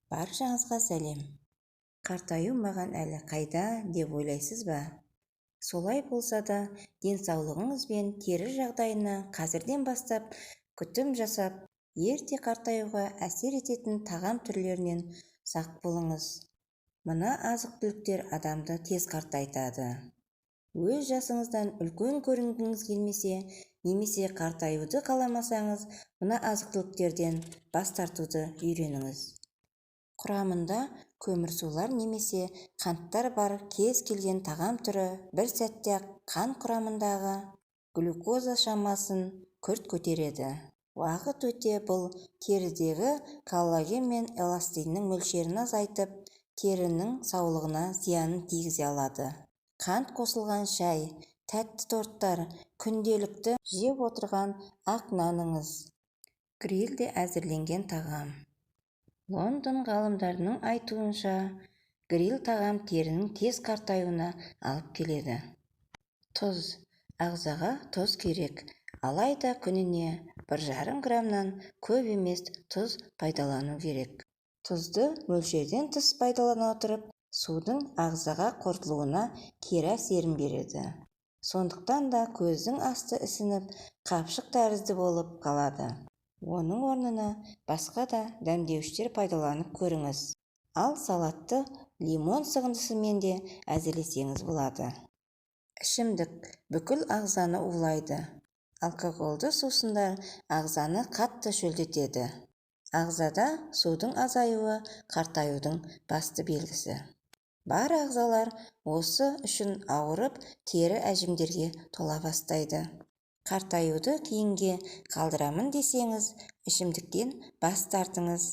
Баршаңызға сәлем. Қартаю маған әлі қайда деп ойлайсыз ба? Солай болса да, денсаулығыңыз бен тері жағдайына қазірден бастап күтім жасап, ерте қартаюға әсер ететін тағам түрлерінен сақ болыңыз. Мына азық-түліктер адамды тез қартайтады. Өз жасыңыздан үлкен көрінгіңіз келмесе, немесе қартаюды қаламасаңыз, мына азық-түліктерден бас тартуды үйреніңіз. Құрамында көмірсулар немесе қанттар бар кез келген тағам түрі бір сәтте қан құрамындағы глюкоза шамасын күрт көтереді. Уақыт өте бұл терідегі коллаген мен эластиннің мөлшерін азайтып, терінің саулығына зиянын тигізе алады. Қант қосылған шай, тәтті торттар, күнделікті жеп отырған ақ наныңыз. Грильде әзірленген тағам. Лондон ғалымдарының айтуынша, гриль тағам терінің тез қартаюына алып келеді. Тұз. Ағзаға тұз керек, алайда күніне 1,5 граммнан көп емес тұз пайдалану керек. Тұзды мөлшерден тыс пайдалана отырып, судың ағзаға қорытылуына кері әсерін береді. Сондықтан да көздің асты ісініп, қапшық тәрізді болып қалады. Оның орнына басқа да дәмдеуіштер пайдаланып көріңіз. Ал салатты лимон сығындысымен де әзірлесеңіз болады. Ішімдік бүкіл ағзаны улайды. Алкогольді сусындар ағзаны қатты шөлдетеді. Ағзада судың азаюы қартаюдың басты белгісі. Бар ағзалар осы үшін ауырып, тері әжімдерге тола бастайды. Қартаюды кейінге қалдырамын десеңіз, ішімдіктен бас тартыңыз.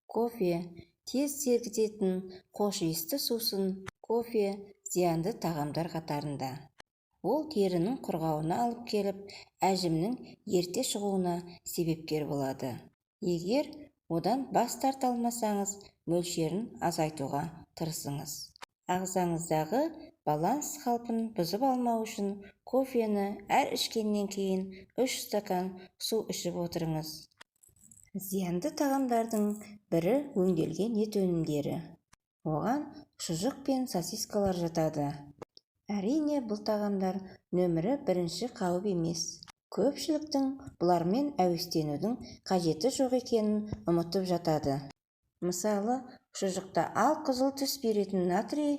Кофе, тез сергітетін хош иісті сусын. Кофе зиянды тағамдар қатарында. Ол терінің құрғауына алып келіп, әжімнің ерте шығуына себепкер болады. Егер одан бас тарта алмасаңыз, мөлшерін азайтуға тырысыңыз. Ағзаңыздағы баланс қалпын бұзып алмау үшін кофені әр ішкеннен кейін 3 стакан су ішіп отырыңыз. Зиянды тағамдардың бірі өңделген ет өнімдері. Оған шұжық пен сосискалар жатады. Әрине, бұл тағамдар нөмірі бірінші қауіп емес. Көпшіліктің бұлармен әуестенудің қажеті жоқ екенін ұмытып жатады. Мысалы, шұжықта алқызыл түс беретін натрий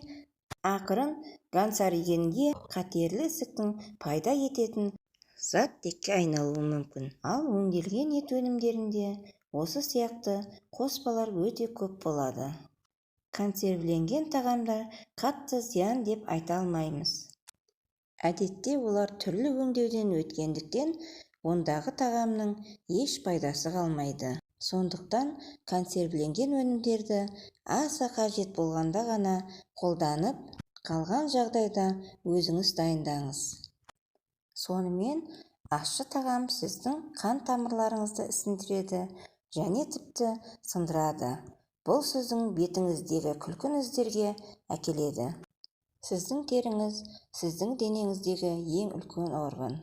ақырын канцерогенге қатерлі ісіктің пайда ететін заттекке айналуы мүмкін. Ал өңделген ет өнімдерінде осы сияқты қоспалар өте көп болады. Консервіленген тағамдар қатты зиян деп айта алмаймыз. Әдетте олар түрлі өңдеуден өткендіктен, ондағы тағамның еш пайдасы қалмайды. Сондықтан консервіленген өнімдерді аса қажет болғанда ғана қолданып, қалған жағдайда өзіңіз дайындаңыз. Сонымен, ащы тағам сіздің қан тамырларыңызды ісіндіреді және тіпті сындырады. Бұл сіздің бетіңіздегі күлгін іздерге әкеледі. Сіздің теріңіз сіздің денеңіздегі ең үлкен орган,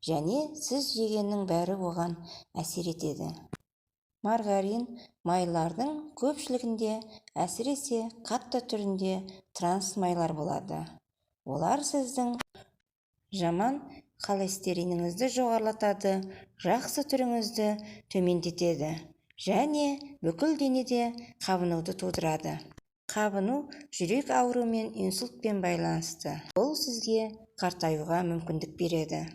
және сіз жегеннің бәрі оған әсер етеді. Маргарин майлардың көпшілігінде, әсіресе қатты түрінде транс майлар болады. Олар сіздің жаман холестериніңізді жоғарылатады, жақсы түріңізді төмендетеді және бүкіл денеде қабынуды тудырады. Қабыну жүрек ауруы мен инсультпен байланысты. Бұл сізге қартаюға мүмкіндік береді.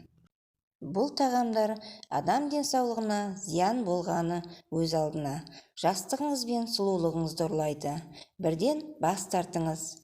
Бұл тағамдар адам денсаулығына зиян болғаны өз алдына. Жастығыңыз бен сұлулығыңызды ұрлайды. Бірден бас тартыңыз.